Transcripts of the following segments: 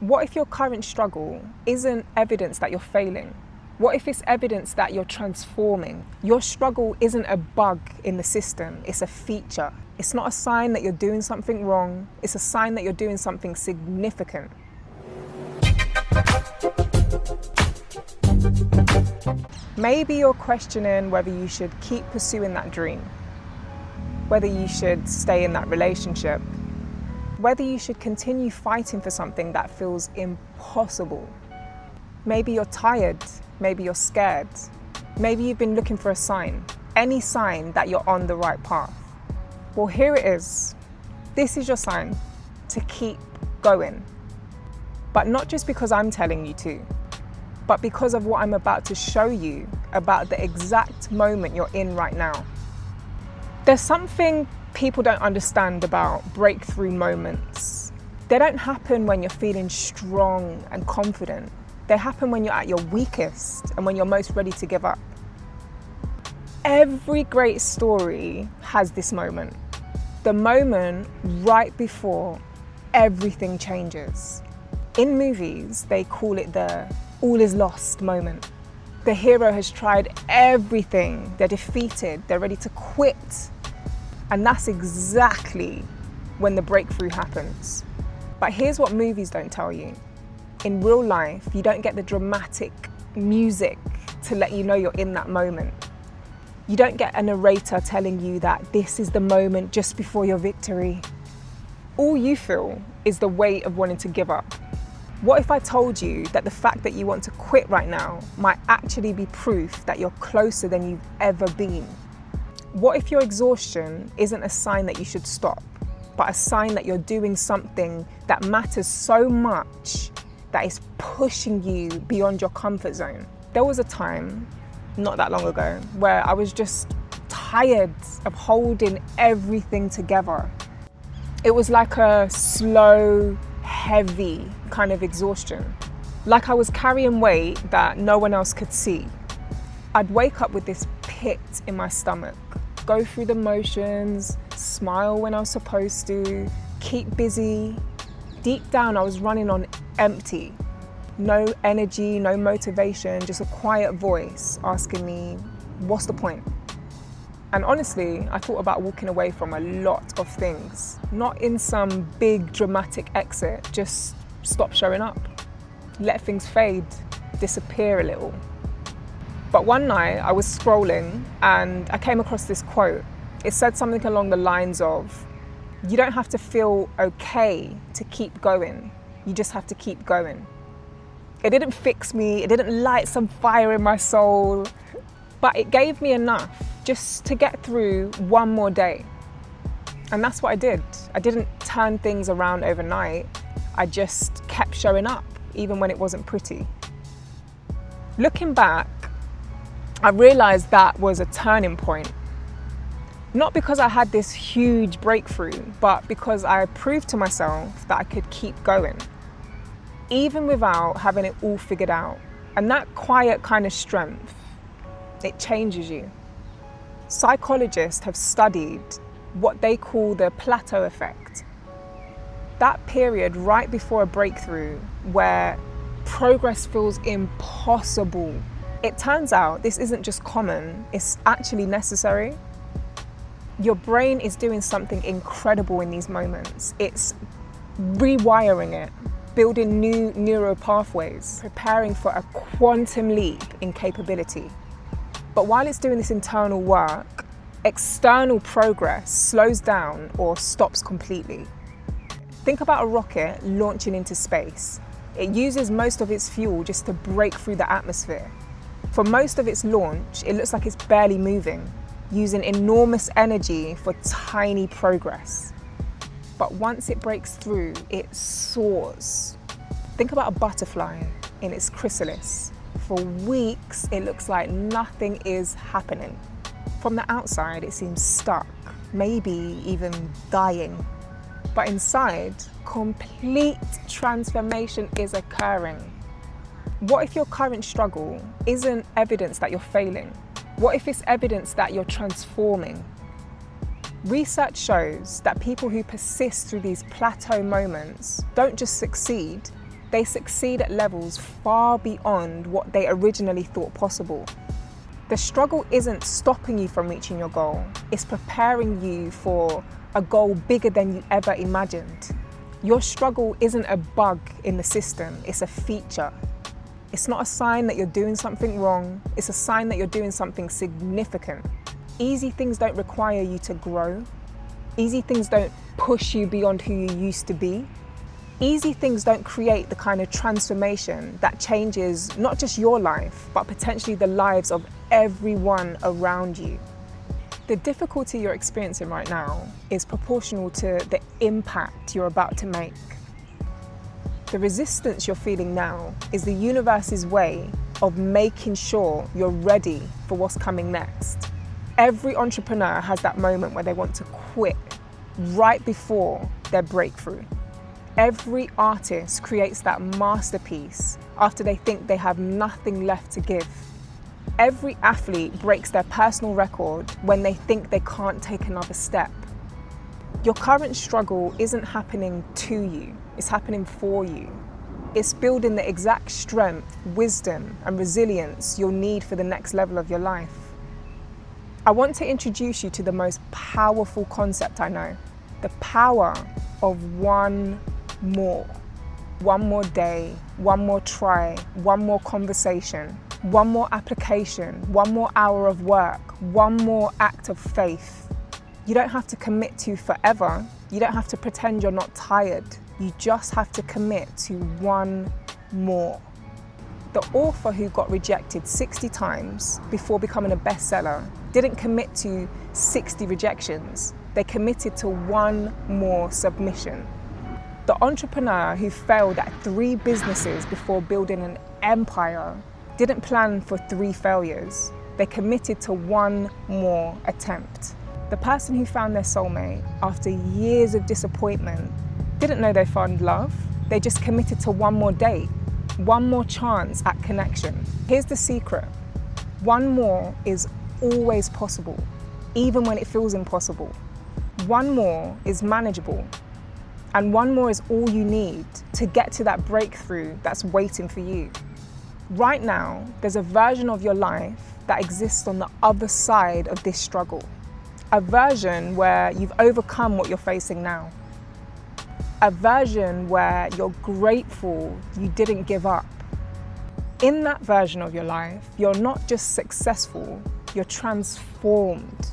What if your current struggle isn't evidence that you're failing? What if it's evidence that you're transforming? Your struggle isn't a bug in the system, it's a feature. It's not a sign that you're doing something wrong, it's a sign that you're doing something significant. Maybe you're questioning whether you should keep pursuing that dream, whether you should stay in that relationship, whether you should continue fighting for something that feels impossible. Maybe you're tired, maybe you're scared, maybe you've been looking for a sign, any sign that you're on the right path. Well, here it is. This is your sign to keep going. But not just because I'm telling you to, but because of what I'm about to show you about the exact moment you're in right now. There's something people don't understand about breakthrough moments. They don't happen when you're feeling strong and confident. They happen when you're at your weakest and when you're most ready to give up. Every great story has this moment. The moment right before everything changes. In movies, they call it the all is lost moment. The hero has tried everything, they're defeated, they're ready to quit. And that's exactly when the breakthrough happens. But here's what movies don't tell you. In real life, you don't get the dramatic music to let you know you're in that moment. You don't get a narrator telling you that this is the moment just before your victory. All you feel is the weight of wanting to give up. What if I told you that the fact that you want to quit right now might actually be proof that you're closer than you've ever been? What if your exhaustion isn't a sign that you should stop, but a sign that you're doing something that matters so much that is pushing you beyond your comfort zone? There was a time, not that long ago, where I was just tired of holding everything together. It was like a slow, heavy kind of exhaustion. Like I was carrying weight that no one else could see. I'd wake up with this pit in my stomach, go through the motions, smile when I was supposed to, keep busy. Deep down, I was running on empty. No energy, no motivation, just a quiet voice asking me, what's the point? And honestly, I thought about walking away from a lot of things. Not in some big dramatic exit, just stop showing up. Let things fade, disappear a little. But one night I was scrolling and I came across this quote. It said something along the lines of, you don't have to feel okay to keep going. You just have to keep going. It didn't fix me, it didn't light some fire in my soul, but it gave me enough just to get through one more day. And that's what I did. I didn't turn things around overnight. I just kept showing up, even when it wasn't pretty. Looking back, I realized that was a turning point. Not because I had this huge breakthrough, but because I proved to myself that I could keep going, even without having it all figured out. And that quiet kind of strength, it changes you. Psychologists have studied what they call the plateau effect. That period right before a breakthrough where progress feels impossible. It turns out this isn't just common, it's actually necessary. Your brain is doing something incredible in these moments. It's rewiring it, building new neural pathways, preparing for a quantum leap in capability. But while it's doing this internal work, external progress slows down or stops completely. Think about a rocket launching into space. It uses most of its fuel just to break through the atmosphere. For most of its launch, it looks like it's barely moving, using enormous energy for tiny progress. But once it breaks through, it soars. Think about a butterfly in its chrysalis. For weeks, it looks like nothing is happening. From the outside, it seems stuck, maybe even dying. But inside, complete transformation is occurring. What if your current struggle isn't evidence that you're failing? What if it's evidence that you're transforming? Research shows that people who persist through these plateau moments don't just succeed, they succeed at levels far beyond what they originally thought possible. The struggle isn't stopping you from reaching your goal, it's preparing you for a goal bigger than you ever imagined. Your struggle isn't a bug in the system, it's a feature. It's not a sign that you're doing something wrong, it's a sign that you're doing something significant. Easy things don't require you to grow. Easy things don't push you beyond who you used to be. Easy things don't create the kind of transformation that changes not just your life, but potentially the lives of everyone around you. The difficulty you're experiencing right now is proportional to the impact you're about to make. The resistance you're feeling now is the universe's way of making sure you're ready for what's coming next. Every entrepreneur has that moment where they want to quit right before their breakthrough. Every artist creates that masterpiece after they think they have nothing left to give. Every athlete breaks their personal record when they think they can't take another step. Your current struggle isn't happening to you, it's happening for you. It's building the exact strength, wisdom, and resilience you'll need for the next level of your life. I want to introduce you to the most powerful concept I know, the power of one more. One more day, one more try, one more conversation, one more application, one more hour of work, one more act of faith. You don't have to commit to forever. You don't have to pretend you're not tired. You just have to commit to one more. The author who got rejected 60 times before becoming a bestseller didn't commit to 60 rejections. They committed to one more submission. The entrepreneur who failed at 3 businesses before building an empire didn't plan for 3 failures. They committed to one more attempt. The person who found their soulmate after years of disappointment didn't know they found love. They just committed to one more date, one more chance at connection. Here's the secret. One more is always possible, even when it feels impossible. One more is manageable. And one more is all you need to get to that breakthrough that's waiting for you. Right now, there's a version of your life that exists on the other side of this struggle. A version where you've overcome what you're facing now. A version where you're grateful you didn't give up. In that version of your life, you're not just successful, you're transformed.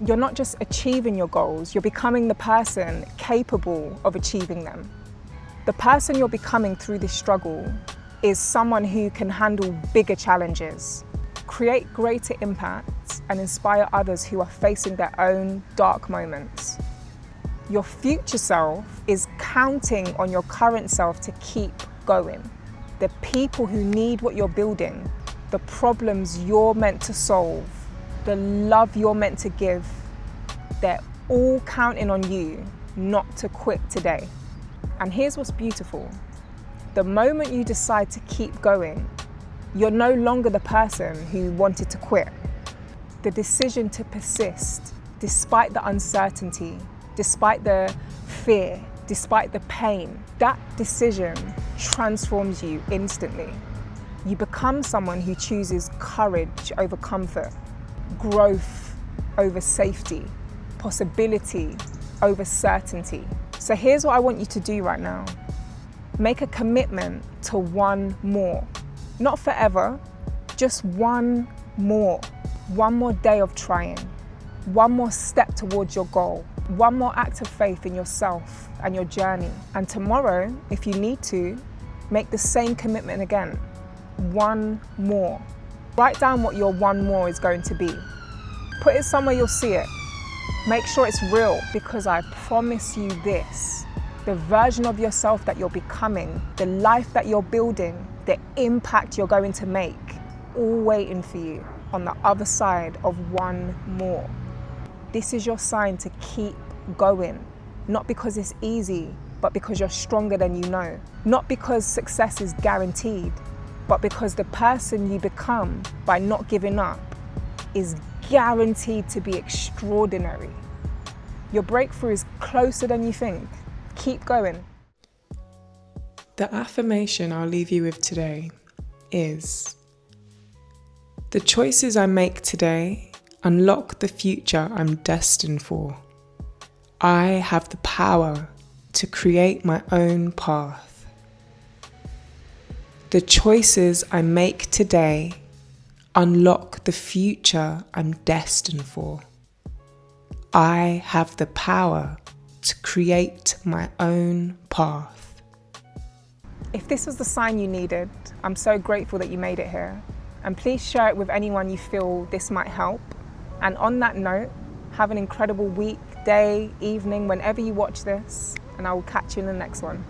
You're not just achieving your goals, you're becoming the person capable of achieving them. The person you're becoming through this struggle is someone who can handle bigger challenges, create greater impacts, and inspire others who are facing their own dark moments. Your future self is counting on your current self to keep going. The people who need what you're building, the problems you're meant to solve, the love you're meant to give, they're all counting on you not to quit today. And here's what's beautiful. The moment you decide to keep going, you're no longer the person who wanted to quit. The decision to persist, despite the uncertainty, despite the fear, despite the pain, that decision transforms you instantly. You become someone who chooses courage over comfort, growth over safety, possibility over certainty. So here's what I want you to do right now. Make a commitment to one more. Not forever, just one more. One more day of trying. One more step towards your goal. One more act of faith in yourself and your journey. And tomorrow, if you need to, make the same commitment again. One more. Write down what your one more is going to be. Put it somewhere you'll see it. Make sure it's real, because I promise you this, the version of yourself that you're becoming, the life that you're building, the impact you're going to make, all waiting for you on the other side of one more. This is your sign to keep going, not because it's easy, but because you're stronger than you know. Not because success is guaranteed, but because the person you become by not giving up is guaranteed to be extraordinary. Your breakthrough is closer than you think. Keep going. The affirmation I'll leave you with today is: the choices I make today unlock the future I'm destined for. I have the power to create my own path. The choices I make today unlock the future I'm destined for. I have the power to create my own path. If this was the sign you needed, I'm so grateful that you made it here. And please share it with anyone you feel this might help. And on that note, have an incredible week, day, evening, whenever you watch this, and I will catch you in the next one.